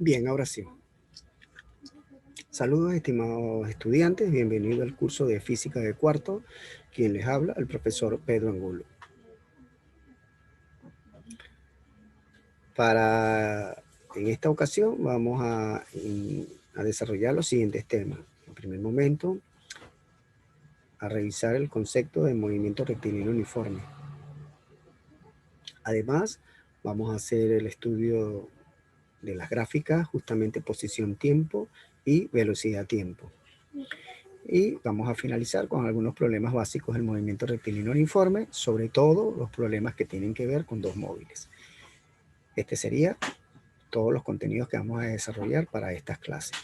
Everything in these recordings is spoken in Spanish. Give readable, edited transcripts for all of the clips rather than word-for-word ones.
Bien, ahora sí. Saludos, estimados estudiantes. Bienvenido al curso de Física de Cuarto. Quien les habla, el profesor Pedro Angulo. En esta ocasión vamos a desarrollar los siguientes temas. En primer momento, a revisar el concepto de movimiento rectilíneo uniforme. Además, vamos a hacer el estudio de las gráficas, justamente posición-tiempo y velocidad-tiempo. Y vamos a finalizar con algunos problemas básicos del movimiento rectilíneo uniforme, sobre todo los problemas que tienen que ver con dos móviles. Este sería todos los contenidos que vamos a desarrollar para estas clases.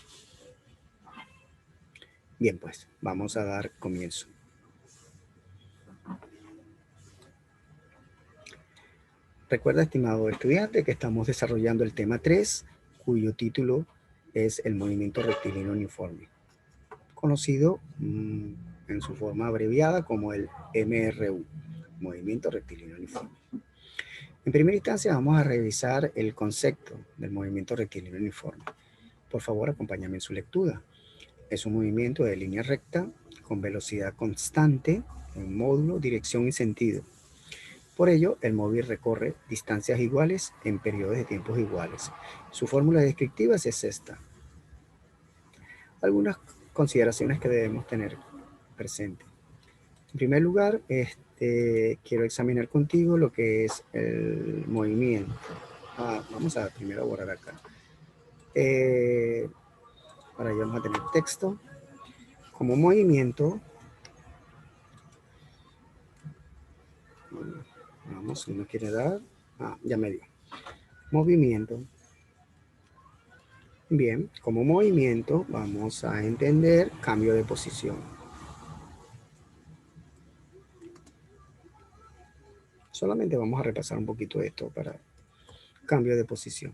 Bien, pues vamos a dar comienzo. Recuerda, estimado estudiante, que estamos desarrollando el tema 3, cuyo título es el movimiento rectilíneo uniforme, conocido en su forma abreviada como el MRU, movimiento rectilíneo uniforme. En primera instancia vamos a revisar el concepto del movimiento rectilíneo uniforme. Por favor, acompáñame en su lectura. Es un movimiento de línea recta con velocidad constante en módulo, dirección y sentido. Por ello, el móvil recorre distancias iguales en periodos de tiempos iguales. Su fórmula descriptiva es esta. Algunas consideraciones que debemos tener presente. En primer lugar, quiero examinar contigo lo que es el movimiento. Vamos a primero borrar acá. Ahora ya vamos a tener texto. Como movimiento, vamos, si no quiere dar, ya me dio. Movimiento. Bien, como movimiento vamos a entender cambio de posición. Solamente vamos a repasar un poquito esto para cambio de posición.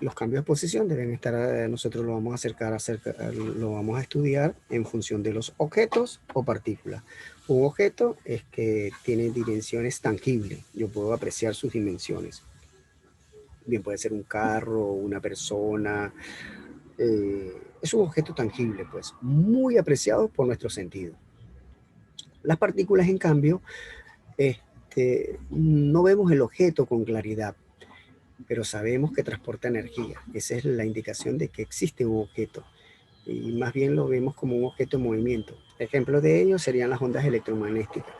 Los cambios de posición deben estar, nosotros lo vamos a lo vamos a estudiar en función de los objetos o partículas. Un objeto es que tiene dimensiones tangibles, yo puedo apreciar sus dimensiones. Bien, puede ser un carro, una persona, es un objeto tangible, pues, muy apreciado por nuestro sentido. Las partículas, en cambio, no vemos el objeto con claridad, pero sabemos que transporta energía. Esa es la indicación de que existe un objeto, y más bien lo vemos como un objeto en movimiento. Ejemplos de ello serían las ondas electromagnéticas.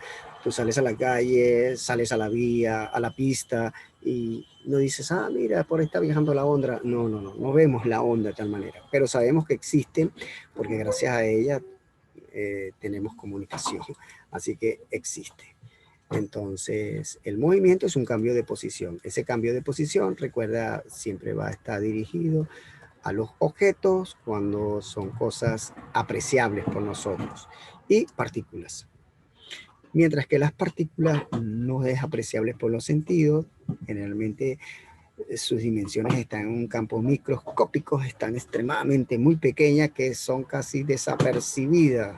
Tú sales a la calle, sales a la vía, a la pista, y no dices, mira, por ahí está viajando la onda. No vemos la onda de tal manera, pero sabemos que existen porque gracias a ella tenemos comunicación, así que existe. Entonces, el movimiento es un cambio de posición. Ese cambio de posición, recuerda, siempre va a estar dirigido a los objetos cuando son cosas apreciables por nosotros y partículas. Mientras que las partículas no es apreciables por los sentidos, generalmente sus dimensiones están en un campo microscópico, están extremadamente muy pequeñas, que son casi desapercibidas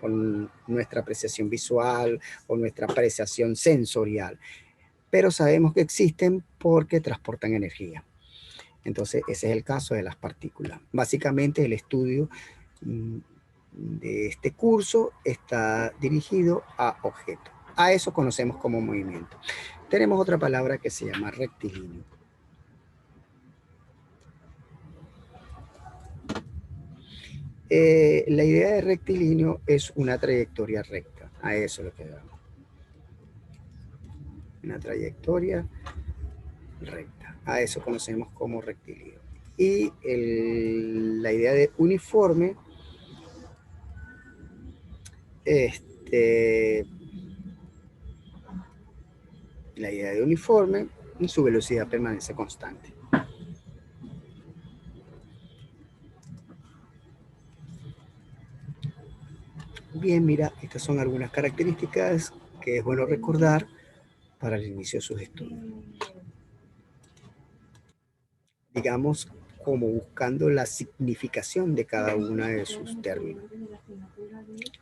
por nuestra apreciación visual o nuestra apreciación sensorial. Pero sabemos que existen porque transportan energía. Entonces, ese es el caso de las partículas. Básicamente, el estudio de este curso está dirigido a objetos. A eso conocemos como movimiento. Tenemos otra palabra que se llama rectilíneo. La idea de rectilíneo es una trayectoria recta. A eso lo que damos. Una trayectoria recta. A eso conocemos como rectilíneo. Y la idea de uniforme, la idea de uniforme, su velocidad permanece constante. Bien, mira, estas son algunas características que es bueno recordar para el inicio de sus estudios. Digamos, como buscando la significación de cada una de sus términos.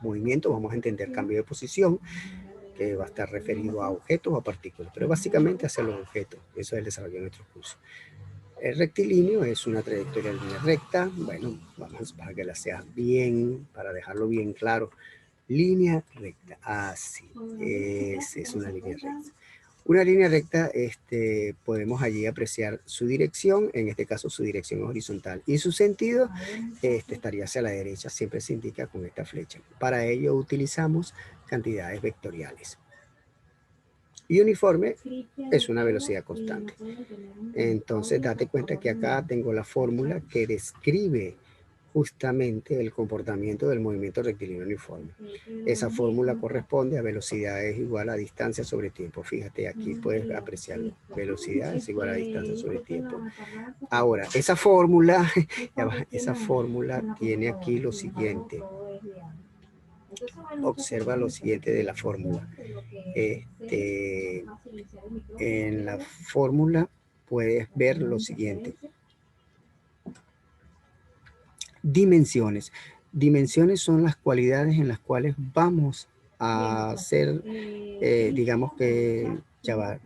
Movimiento, vamos a entender cambio de posición. que va a estar referido a objetos o a partículas, pero básicamente hacia los objetos. Eso es el desarrollo de nuestro curso. El rectilíneo es una trayectoria en línea recta. Bueno, vamos para que la seas bien, para dejarlo bien claro. Línea recta, así, es una línea recta. Una línea recta, podemos allí apreciar su dirección, en este caso su dirección horizontal, y su sentido estaría hacia la derecha, siempre se indica con esta flecha. Para ello utilizamos cantidades vectoriales. Y uniforme es una velocidad constante. Entonces, date cuenta que acá tengo la fórmula que describe justamente el comportamiento del movimiento rectilíneo uniforme. Esa fórmula corresponde a velocidad es igual a distancia sobre tiempo. Fíjate, aquí puedes apreciarlo. Velocidad es igual a distancia sobre tiempo. Ahora, esa fórmula tiene aquí lo siguiente. Observa lo siguiente de la fórmula. En la fórmula puedes ver lo siguiente. Dimensiones. Dimensiones son las cualidades en las cuales vamos a hacer, digamos que, ya va.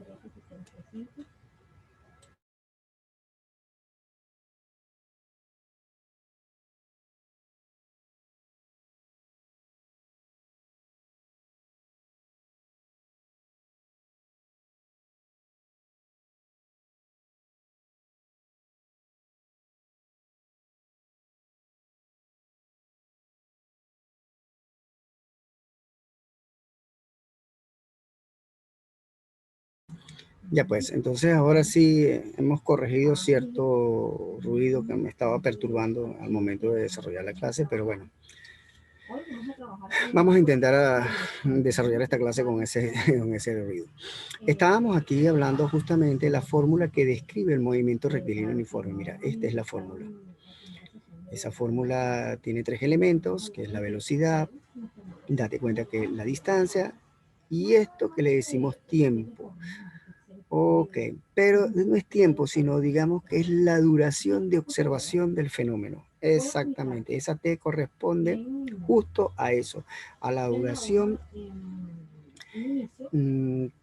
Ya pues, entonces ahora sí hemos corregido cierto ruido que me estaba perturbando al momento de desarrollar la clase, pero bueno, vamos a intentar desarrollar esta clase con con ese ruido. Estábamos aquí hablando justamente de la fórmula que describe el movimiento rectilíneo uniforme. Mira, esta es la fórmula. Esa fórmula tiene tres elementos, que es la velocidad, date cuenta que la distancia y esto que le decimos tiempo. Ok, pero no es tiempo, sino digamos que es la duración de observación del fenómeno. Exactamente, esa T corresponde justo a eso, a la duración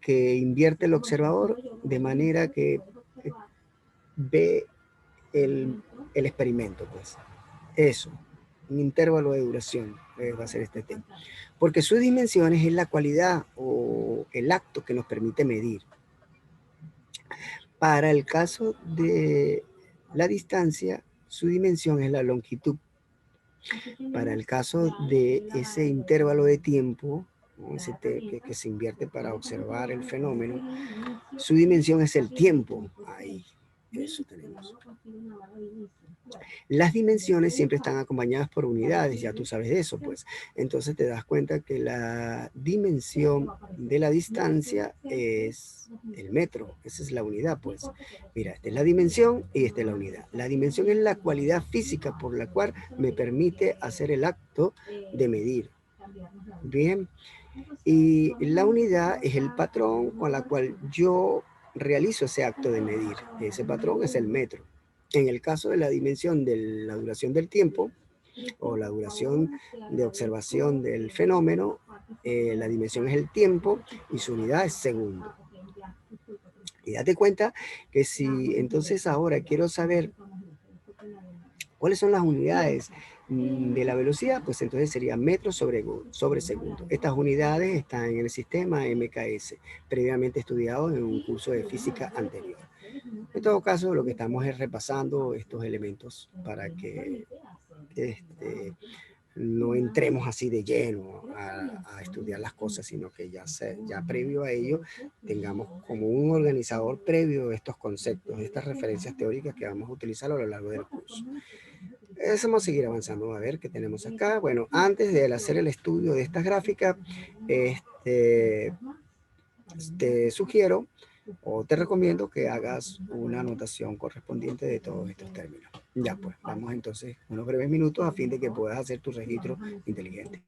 que invierte el observador de manera que ve el experimento, pues. Eso, un intervalo de duración va a ser este tema. Porque sus dimensiones es la cualidad o el acto que nos permite medir. Para el caso de la distancia, su dimensión es la longitud. Para el caso de ese intervalo de tiempo, ¿no? que se invierte para observar el fenómeno, su dimensión es el tiempo. Ahí, eso tenemos. Las dimensiones siempre están acompañadas por unidades, ya tú sabes de eso, pues. Entonces te das cuenta que la dimensión de la distancia es el metro, esa es la unidad, pues. Mira, esta es la dimensión y esta es la unidad. La dimensión es la cualidad física por la cual me permite hacer el acto de medir. Bien, y la unidad es el patrón con la cual yo realizo ese acto de medir. Ese patrón es el metro. En el caso de la dimensión de la duración del tiempo o la duración de observación del fenómeno, la dimensión es el tiempo y su unidad es segundo. Y date cuenta que si entonces ahora quiero saber cuáles son las unidades de la velocidad, pues entonces sería metro sobre segundo. Estas unidades están en el sistema MKS, previamente estudiado en un curso de física anterior. En todo caso, lo que estamos es repasando estos elementos para que no entremos así de lleno a estudiar las cosas, sino que ya previo a ello tengamos como un organizador previo estos conceptos, estas referencias teóricas que vamos a utilizar a lo largo del curso. Vamos a seguir avanzando. A ver qué tenemos acá. Bueno, antes de hacer el estudio de estas gráficas, te sugiero o te recomiendo que hagas una anotación correspondiente de todos estos términos. Ya pues, vamos entonces unos breves minutos a fin de que puedas hacer tu registro inteligente.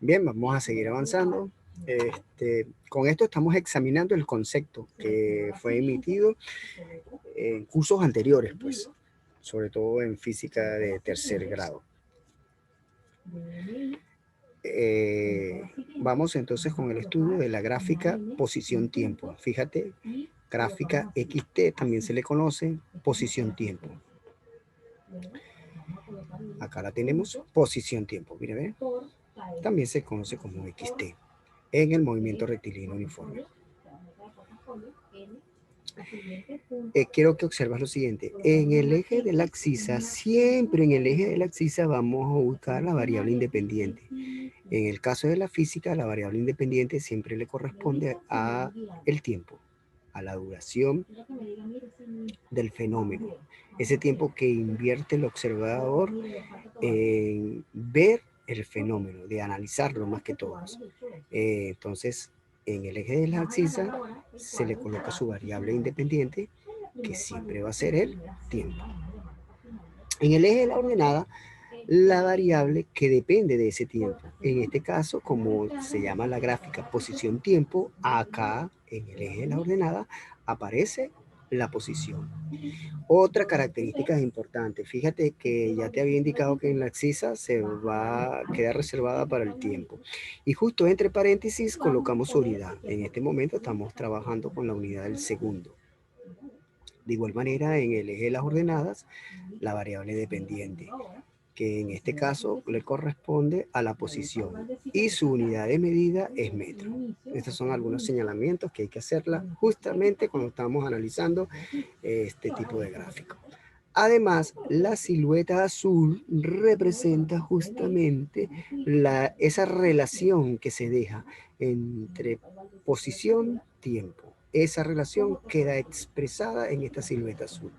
Bien, vamos a seguir avanzando. Con esto estamos examinando el concepto que fue emitido en cursos anteriores, pues, sobre todo en física de tercer grado. Vamos entonces con el estudio de la gráfica posición-tiempo. Fíjate, gráfica XT también se le conoce posición-tiempo. Acá la tenemos, posición-tiempo. Mira, ¿ve? También se conoce como XT en el movimiento rectilíneo uniforme. Quiero que observes lo siguiente. En el eje de la axisa, siempre en el eje de la axisa vamos a buscar la variable independiente. En el caso de la física, la variable independiente siempre le corresponde a el tiempo, a la duración del fenómeno. Ese tiempo que invierte el observador en ver el fenómeno, de analizarlo más que todo. Entonces, en el eje de la axisa se le coloca su variable independiente, que siempre va a ser el tiempo. En el eje de la ordenada, la variable que depende de ese tiempo. En este caso, como se llama la gráfica posición-tiempo, acá en el eje de la ordenada aparece la posición. Otra característica importante, fíjate que ya te había indicado que en la axisa se va a quedar reservada para el tiempo. Y justo entre paréntesis colocamos su unidad. En este momento estamos trabajando con la unidad del segundo. De igual manera, en el eje de las ordenadas, la variable dependiente, que en este caso le corresponde a la posición y su unidad de medida es metro. Estos son algunos señalamientos que hay que hacerla justamente cuando estamos analizando este tipo de gráfico. Además, la silueta azul representa justamente esa relación que se deja entre posición-tiempo. Esa relación queda expresada en esta silueta azul.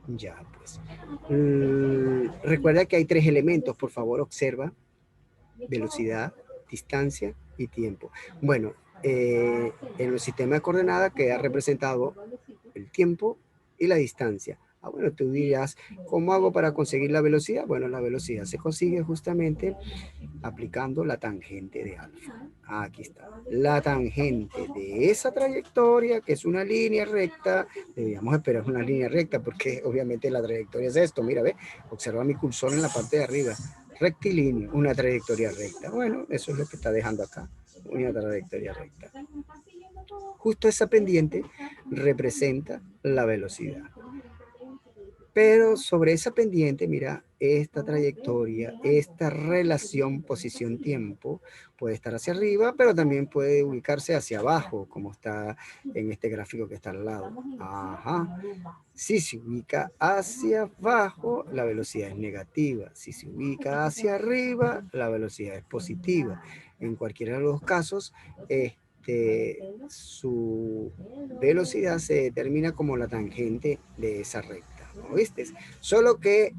Ya, pues. Recuerda que hay tres elementos, por favor, observa: velocidad, distancia y tiempo. Bueno, en el sistema de coordenadas queda representado el tiempo y la distancia. Bueno, tú dirás, ¿cómo hago para conseguir la velocidad? Bueno, la velocidad se consigue justamente aplicando la tangente de alfa. Aquí está. La tangente de esa trayectoria, que es una línea recta, deberíamos esperar una línea recta porque obviamente la trayectoria es esto. Mira, ve, observa mi cursor en la parte de arriba. Rectilíneo, una trayectoria recta. Bueno, eso es lo que está dejando acá, una trayectoria recta. Justo esa pendiente representa la velocidad. Pero sobre esa pendiente, mira, esta trayectoria, esta relación posición-tiempo puede estar hacia arriba, pero también puede ubicarse hacia abajo, como está en este gráfico que está al lado. Ajá. Si se ubica hacia abajo, la velocidad es negativa. Si se ubica hacia arriba, la velocidad es positiva. En cualquiera de los casos, su velocidad se determina como la tangente de esa recta. ¿No viste? Solo que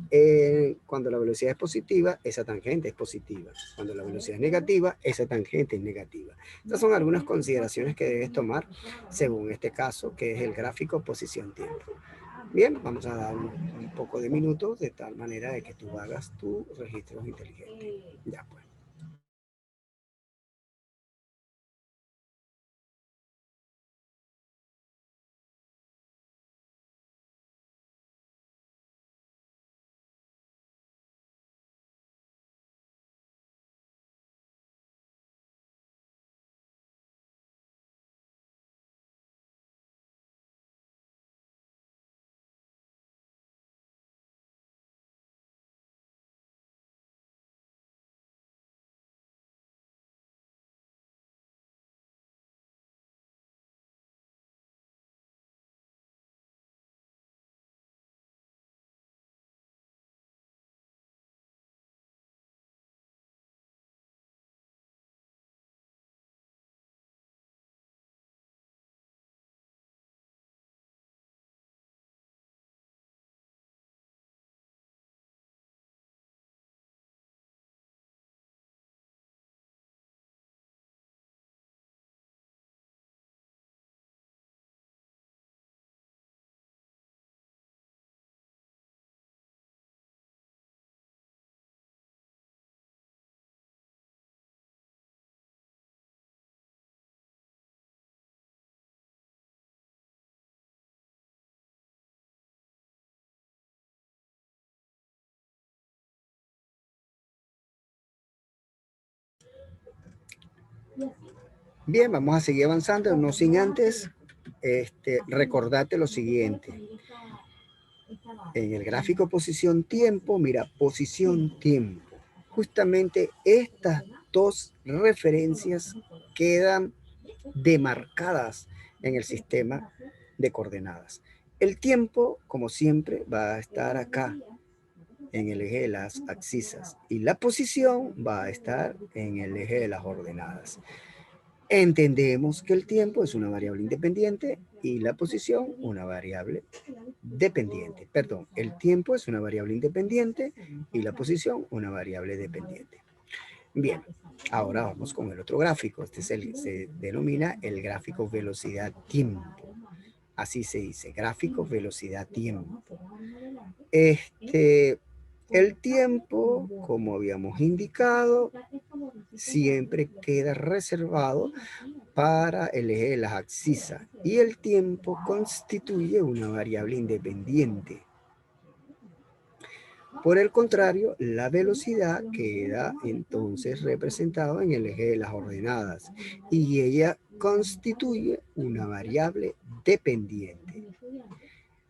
cuando la velocidad es positiva, esa tangente es positiva. Cuando la velocidad es negativa, esa tangente es negativa. Estas son algunas consideraciones que debes tomar según este caso, que es el gráfico posición-tiempo. Bien, vamos a dar un poco de minutos de tal manera de que tú hagas tus registros inteligentes. Ya pues. Bien, vamos a seguir avanzando, no sin antes recordarte lo siguiente. En el gráfico posición tiempo, mira, posición tiempo. Justamente estas dos referencias quedan demarcadas en el sistema de coordenadas. El tiempo, como siempre, va a estar acá en el eje de las abscisas y la posición va a estar en el eje de las ordenadas. Entendemos que el tiempo es una variable independiente y la posición una variable dependiente. Perdón, el tiempo es una variable independiente y la posición una variable dependiente. Bien, ahora vamos con el otro gráfico. Se denomina el gráfico velocidad-tiempo. Así se dice, gráfico velocidad-tiempo. El tiempo, como habíamos indicado, siempre queda reservado para el eje de las abscisas y el tiempo constituye una variable independiente. Por el contrario, la velocidad queda entonces representada en el eje de las ordenadas y ella constituye una variable dependiente.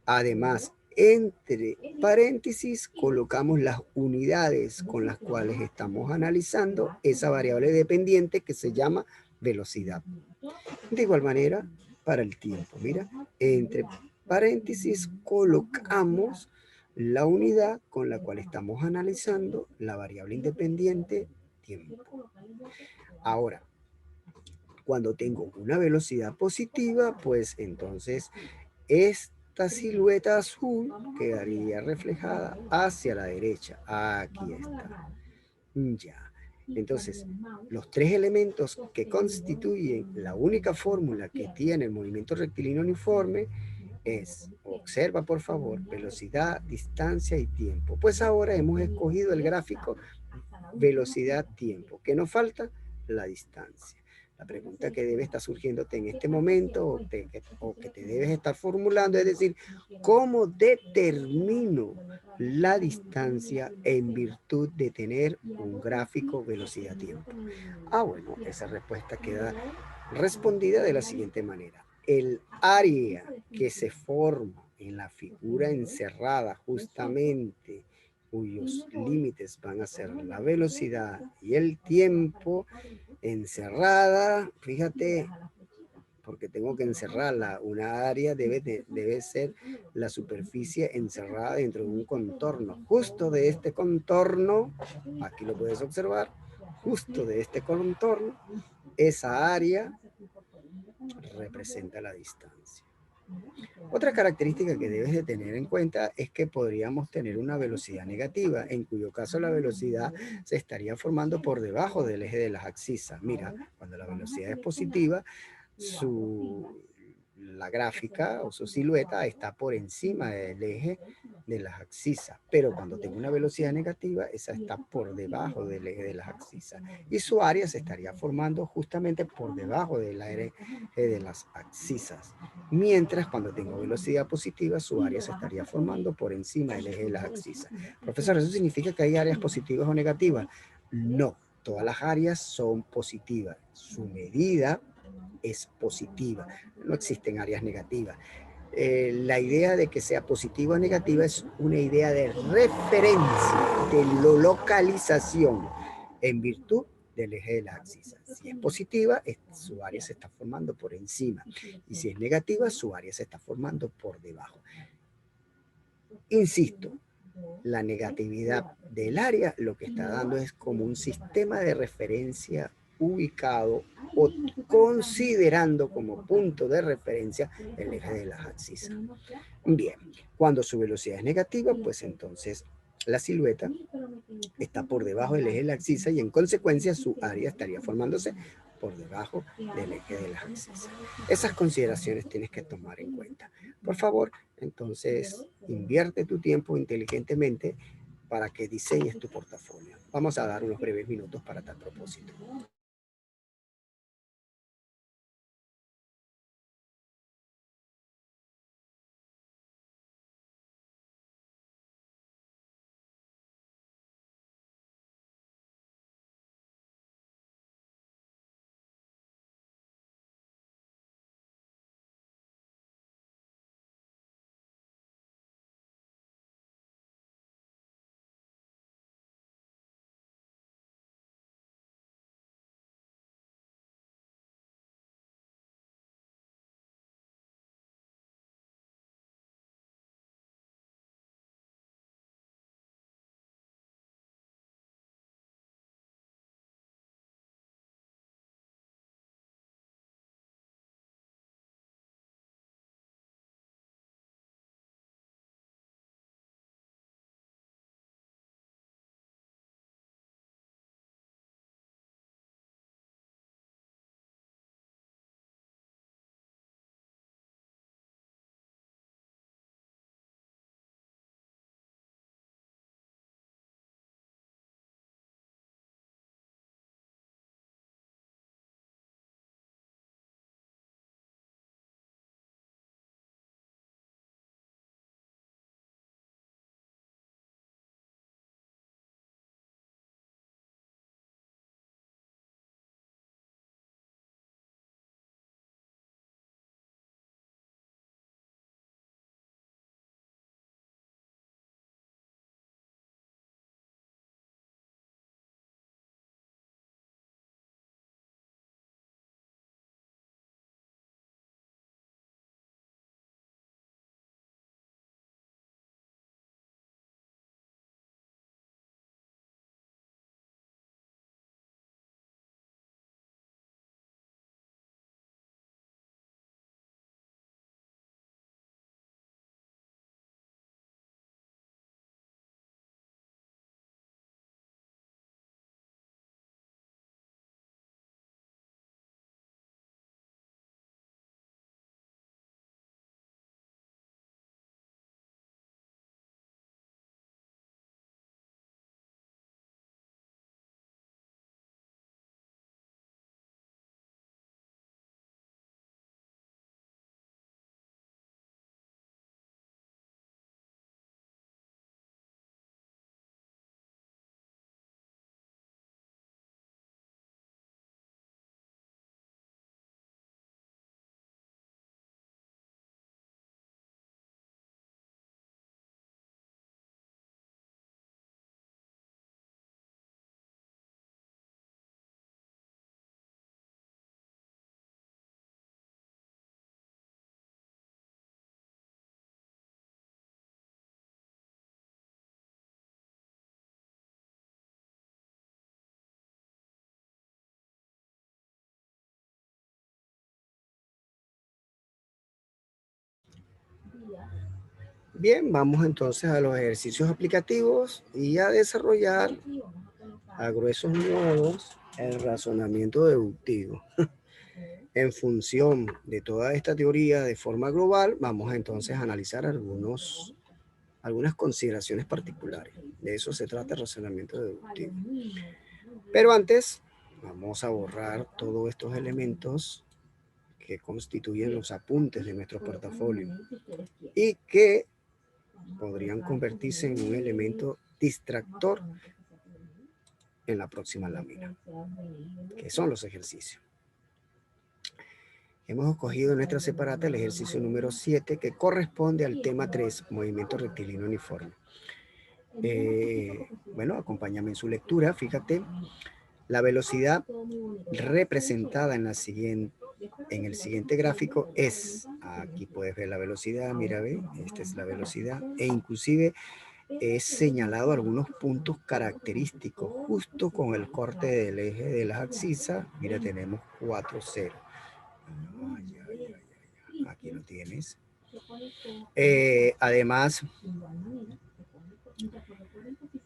Además, entre paréntesis colocamos las unidades con las cuales estamos analizando esa variable dependiente que se llama velocidad. De igual manera, para el tiempo, mira, entre paréntesis colocamos la unidad con la cual estamos analizando la variable independiente tiempo. Ahora, cuando tengo una velocidad positiva, pues entonces esta silueta azul quedaría reflejada hacia la derecha. Aquí está. Ya. Entonces, los tres elementos que constituyen la única fórmula que tiene el movimiento rectilíneo uniforme es, observa por favor, velocidad, distancia y tiempo. Pues ahora hemos escogido el gráfico velocidad-tiempo. ¿Qué nos falta? La distancia. La pregunta que debe estar surgiéndote en este momento o que te debes estar formulando es decir, ¿cómo determino la distancia en virtud de tener un gráfico velocidad-tiempo? Bueno, esa respuesta queda respondida de la siguiente manera. El área que se forma en la figura encerrada justamente cuyos límites van a ser la velocidad y el tiempo encerrada, fíjate, porque tengo que encerrarla, una área debe ser la superficie encerrada dentro de un contorno. Justo de este contorno, aquí lo puedes observar, justo de este contorno, esa área representa la distancia. Otra característica que debes de tener en cuenta es que podríamos tener una velocidad negativa, en cuyo caso la velocidad se estaría formando por debajo del eje de las abscisas. Mira, cuando la velocidad es positiva, la gráfica o su silueta está por encima del eje de las abscisas, pero cuando tengo una velocidad negativa, esa está por debajo del eje de las abscisas y su área se estaría formando justamente por debajo del eje de las abscisas, mientras cuando tengo velocidad positiva, su área se estaría formando por encima del eje de las abscisas. Profesor, ¿eso significa que hay áreas positivas o negativas? No, todas las áreas son positivas. Su medida es positiva, no existen áreas negativas. La idea de que sea positiva o negativa es una idea de referencia, de localización, en virtud del eje de la abscisa. Si es positiva, su área se está formando por encima, y si es negativa, su área se está formando por debajo. Insisto, la negatividad del área lo que está dando es como un sistema de referencia ubicado o considerando como punto de referencia el eje de las abscisas. Bien, cuando su velocidad es negativa, pues entonces la silueta está por debajo del eje de la abscisa y en consecuencia su área estaría formándose por debajo del eje de las abscisas. Esas consideraciones tienes que tomar en cuenta. Por favor, entonces invierte tu tiempo inteligentemente para que diseñes tu portafolio. Vamos a dar unos breves minutos para tal propósito. Bien, vamos entonces a los ejercicios aplicativos y a desarrollar a gruesos modos el razonamiento deductivo. En función de toda esta teoría de forma global, vamos entonces a analizar algunas consideraciones particulares. De eso se trata el razonamiento deductivo. Pero antes, vamos a borrar todos estos elementos que constituyen los apuntes de nuestro portafolio y que podrían convertirse en un elemento distractor en la próxima lámina, que son los ejercicios. Hemos escogido en nuestra separata el ejercicio número 7, que corresponde al tema 3, movimiento rectilíneo uniforme. Bueno, acompáñame en su lectura. Fíjate, la velocidad representada en el siguiente gráfico es, aquí puedes ver la velocidad, mira, ve, esta es la velocidad, e inclusive he señalado algunos puntos característicos justo con el corte del eje de las abscisas. Mira, tenemos 4, 0. Aquí lo tienes. Además,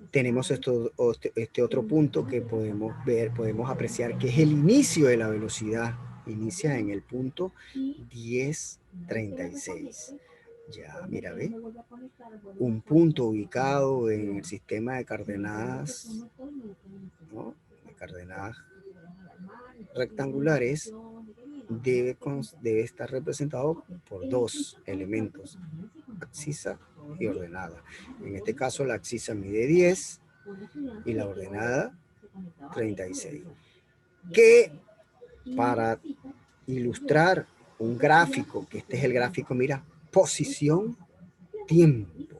tenemos este otro punto que podemos ver, podemos apreciar que es el inicio de la velocidad. Inicia en el punto 10:36. Ya, mira, ve. Un punto ubicado en el sistema de coordenadas, ¿no? De coordenadas rectangulares debe estar representado por dos elementos, abscisa y ordenada. En este caso, la abscisa mide 10 y la ordenada 36. Que para ilustrar un gráfico, que este es el gráfico, mira, posición, tiempo.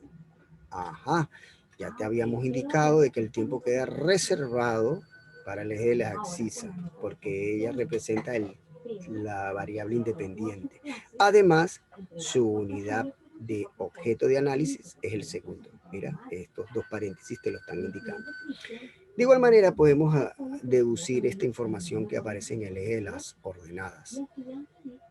Ajá, ya te habíamos indicado de que el tiempo queda reservado para el eje de la abscisa, porque ella representa la variable independiente. Además, su unidad de objeto de análisis es el segundo. Mira, estos dos paréntesis te lo están indicando. De igual manera, podemos deducir esta información que aparece en el eje de las ordenadas.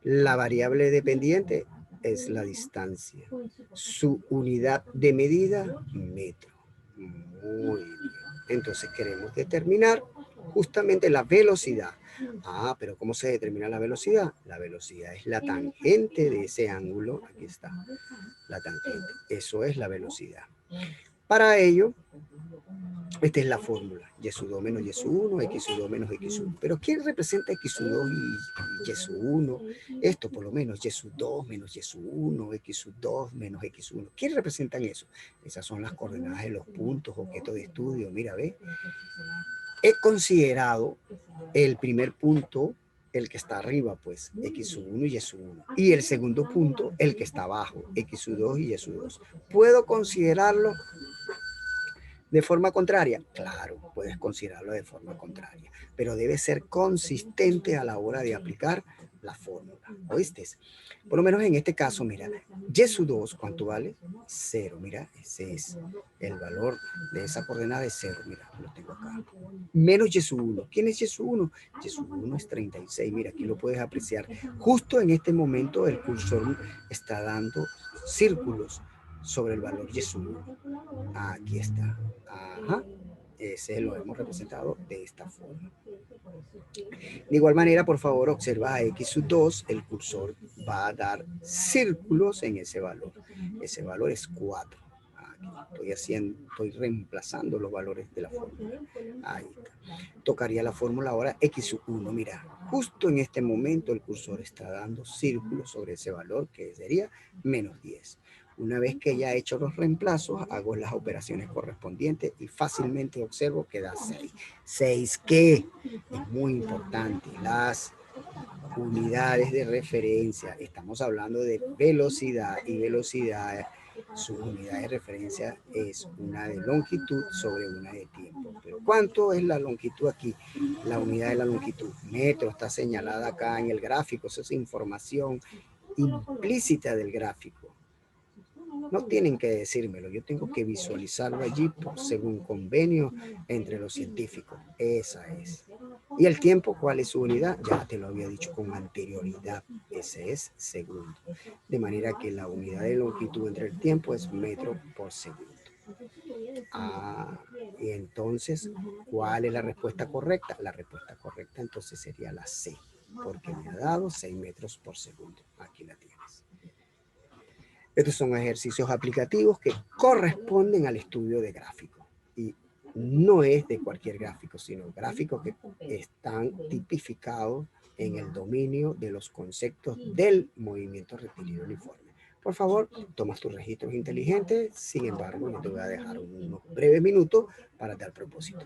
La variable dependiente es la distancia. Su unidad de medida, metro. Muy bien. Entonces queremos determinar justamente la velocidad. Ah, pero ¿cómo se determina la velocidad? La velocidad es la tangente de ese ángulo. Aquí está, la tangente. Eso es la velocidad. Para ello, esta es la fórmula. Y sub 2 menos y sub 1, x sub 2 menos x sub 1. Pero ¿quién representa x sub 2 y y sub 1? Esto por lo menos, y sub 2 menos y sub 1, x sub 2 menos x sub 1. ¿Quién representan eso? Esas son las coordenadas de los puntos, objetos de estudio. Mira, ve. He considerado el primer punto, el que está arriba, pues, x sub 1 y y sub 1. Y el segundo punto, el que está abajo, x sub 2 y y sub 2. ¿Puedo considerarlo de forma contraria? Claro, puedes considerarlo de forma contraria, pero debe ser consistente a la hora de aplicar la fórmula. ¿Oíste? Por lo menos en este caso, mira, y sub 2, ¿cuánto vale? 0, mira, ese es el valor de esa coordenada de 0, mira, lo tengo acá. Menos y sub 1. ¿Quién es y sub 1? Y sub 1 es 36, mira, aquí lo puedes apreciar. Justo en este momento el cursor está dando círculos sobre el valor y sub 1. Aquí está. Ajá. Ese lo hemos representado de esta forma. De igual manera, por favor, observa a x sub 2, el cursor va a dar círculos en ese valor. Ese valor es 4. Aquí estoy reemplazando los valores de la fórmula. Ahí está. Tocaría la fórmula ahora x sub 1. Mira, justo en este momento el cursor está dando círculos sobre ese valor, que sería menos 10. Una vez que ya he hecho los reemplazos, hago las operaciones correspondientes y fácilmente observo que da 6. 6 que es muy importante, las unidades de referencia. Estamos hablando de velocidad y velocidad, su unidad de referencia es una de longitud sobre una de tiempo. Pero ¿cuánto es la longitud aquí? La unidad de la longitud, metro, está señalada acá en el gráfico. Eso es información implícita del gráfico. No tienen que decírmelo, yo tengo que visualizarlo allí según convenio entre los científicos. Esa es. Y el tiempo, ¿cuál es su unidad? Ya te lo había dicho con anterioridad. Ese es segundo. De manera que la unidad de longitud entre el tiempo es metro por segundo. Ah, y entonces, ¿cuál es la respuesta correcta? La respuesta correcta entonces sería la C, porque me ha dado 6 metros por segundo. Aquí la tienes. Estos son ejercicios aplicativos que corresponden al estudio de gráficos. Y no es de cualquier gráfico, sino gráficos que están tipificados en el dominio de los conceptos del movimiento rectilíneo uniforme. Por favor, tomas tus registros inteligentes. Sin embargo, yo te voy a dejar unos breves minutos para tal propósito.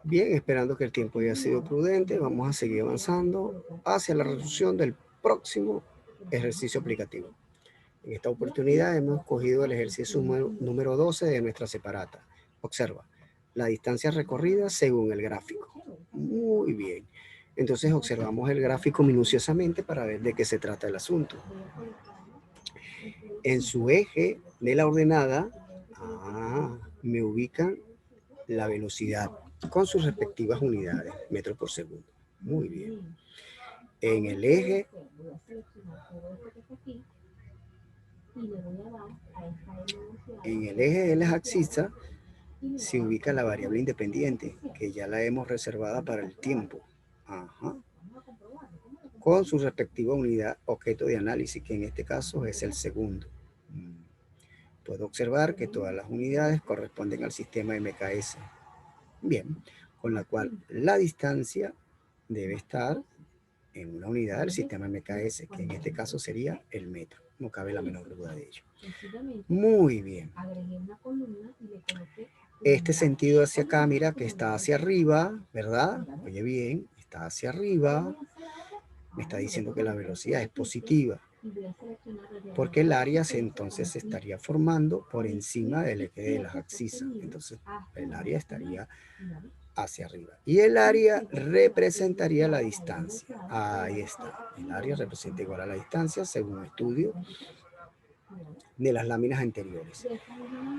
Bien, esperando que el tiempo haya sido prudente, vamos a seguir avanzando hacia la resolución del próximo ejercicio aplicativo. En esta oportunidad hemos cogido el ejercicio número 12 de nuestra separata. Observa, la distancia recorrida según el gráfico. Muy bien. Entonces observamos el gráfico minuciosamente para ver de qué se trata el asunto. En su eje de la ordenada, me ubican la velocidad con sus respectivas unidades, metros por segundo. Muy bien. En el eje de las abscisas se ubica la variable independiente, que ya la hemos reservada para el tiempo. Con su respectiva unidad objeto de análisis, que en este caso es el segundo. Puedo observar que todas las unidades corresponden al sistema MKS. Bien, con la cual la distancia debe estar en una unidad del sistema MKS, que en este caso sería el metro. No cabe la menor duda de ello. Muy bien. Este sentido hacia acá, mira que está hacia arriba, ¿verdad? Oye bien, está hacia arriba. Me está diciendo que la velocidad es positiva, porque el área entonces se estaría formando por encima del eje de las abscisas. Entonces el área estaría hacia arriba. Y el área representaría la distancia. Ahí está. El área representa igual a la distancia según estudio de las láminas anteriores.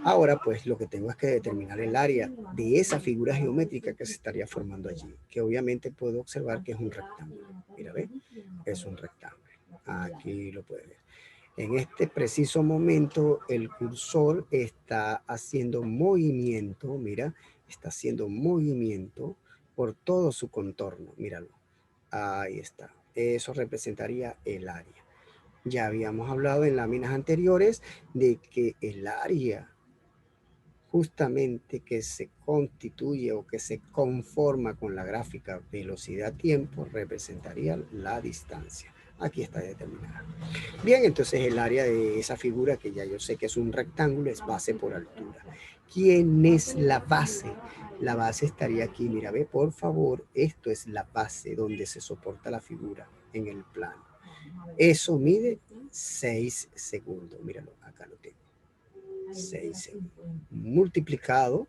Ahora pues lo que tengo es que determinar el área de esa figura geométrica que se estaría formando allí, que obviamente puedo observar que es un rectángulo. Mira, ¿ve? Es un rectángulo. Aquí lo puedes ver. En este preciso momento el cursor está haciendo movimiento, mira, está haciendo movimiento por todo su contorno, míralo. Ahí está. Eso representaría el área. Ya habíamos hablado en láminas anteriores de que el área justamente que se constituye o que se conforma con la gráfica velocidad-tiempo representaría la distancia. Aquí está determinada. Bien, entonces el área de esa figura, que ya yo sé que es un rectángulo, es base por altura. ¿Quién es la base? La base estaría aquí. Mira, ve por favor, esto es la base donde se soporta la figura en el plano. Eso mide 6 segundos. Míralo, acá lo tengo. 6 segundos. Multiplicado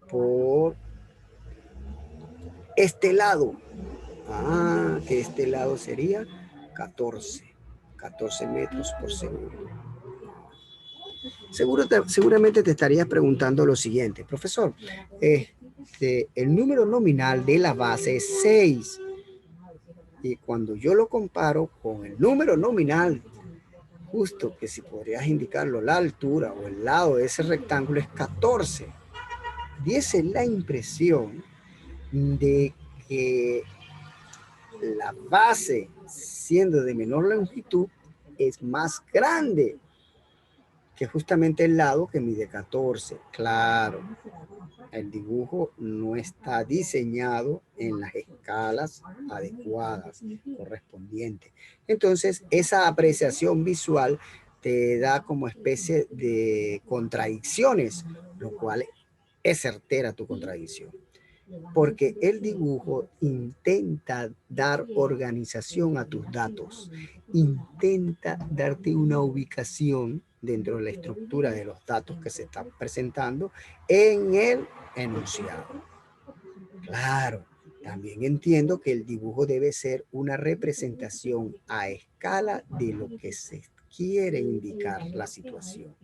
por este lado. Que este lado sería 14 metros por segundo. Seguramente te estarías preguntando lo siguiente, profesor, el número nominal de la base es 6. Y cuando yo lo comparo con el número nominal, justo que si podrías indicarlo, la altura o el lado de ese rectángulo es 14. Diese la impresión de que la base, siendo de menor longitud, es más grande que justamente el lado que mide 14. Claro, el dibujo no está diseñado en las escalas adecuadas, correspondientes. Entonces, esa apreciación visual te da como especie de contradicciones, lo cual es certera tu contradicción. Porque el dibujo intenta dar organización a tus datos, intenta darte una ubicación dentro de la estructura de los datos que se están presentando en el enunciado. Claro, también entiendo que el dibujo debe ser una representación a escala de lo que se quiere indicar la situación.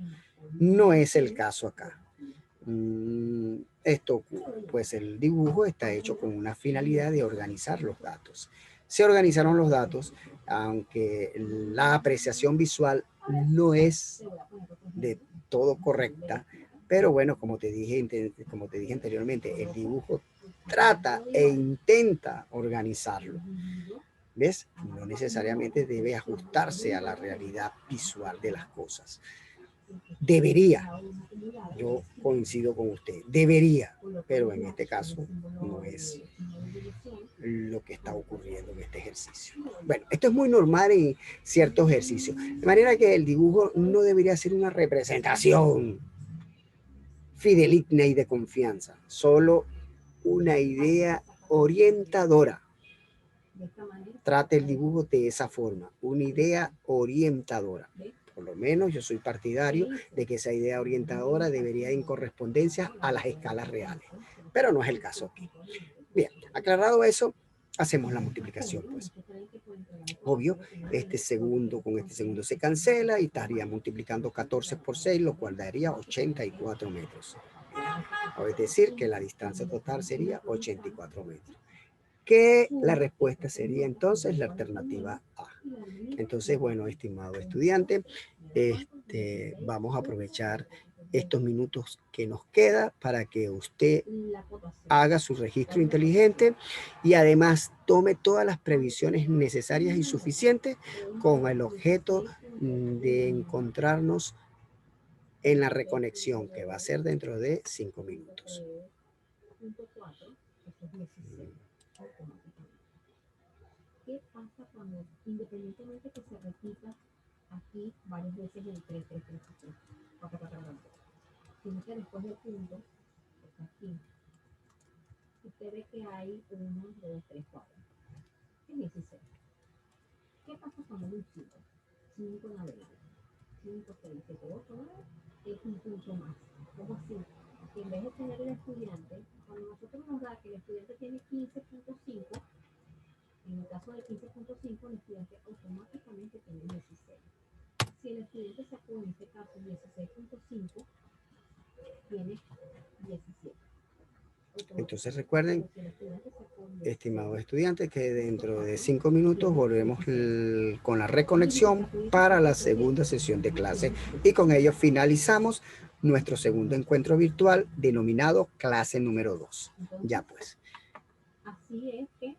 No es el caso acá. Esto ocurre, pues el dibujo está hecho con una finalidad de organizar los datos. Se organizaron los datos, aunque la apreciación visual no es de todo correcta, pero bueno, como te dije anteriormente, el dibujo trata e intenta organizarlo. ¿Ves? No necesariamente debe ajustarse a la realidad visual de las cosas. Debería, yo coincido con usted, debería, pero en este caso no es lo que está ocurriendo en este ejercicio. Bueno, esto es muy normal en ciertos ejercicios, de manera que el dibujo no debería ser una representación fideligna y de confianza, solo una idea orientadora. Trate el dibujo de esa forma, una idea orientadora. Por lo menos yo soy partidario de que esa idea orientadora debería ir en correspondencia a las escalas reales, pero no es el caso aquí. Bien, aclarado eso, hacemos la multiplicación, pues. Obvio, este segundo con este segundo se cancela y estaría multiplicando 14 por 6, lo cual daría 84 metros. Es decir, que la distancia total sería 84 metros. Que la respuesta sería entonces la alternativa A. Entonces, bueno, estimado estudiante, vamos a aprovechar estos minutos que nos queda para que usted haga su registro inteligente y además tome todas las previsiones necesarias y suficientes con el objeto de encontrarnos en la reconexión que va a ser dentro de 5 minutos. ¿Qué pasa cuando, independientemente que se repita aquí varias veces el 3, 3, 3, 3, sino que después del punto, que está aquí, usted ve que hay 1, 2, 3, 4, es 16. ¿Qué pasa cuando hay un 5? 5 en adelante, 5, 6, 7, 8, 9, es un punto más. ¿Cómo así? Que en vez de tener el estudiante, cuando nosotros nos da que el estudiante tiene 15.5, en el caso de 15.5, el estudiante automáticamente tiene 16. Si el estudiante sacó en este caso 16.5, tiene 17. Entonces recuerden, estimados estudiantes, que dentro de 5 minutos volvemos con la reconexión para la segunda sesión de clase y con ello finalizamos nuestro segundo encuentro virtual denominado clase número 2. Ya pues. Así es que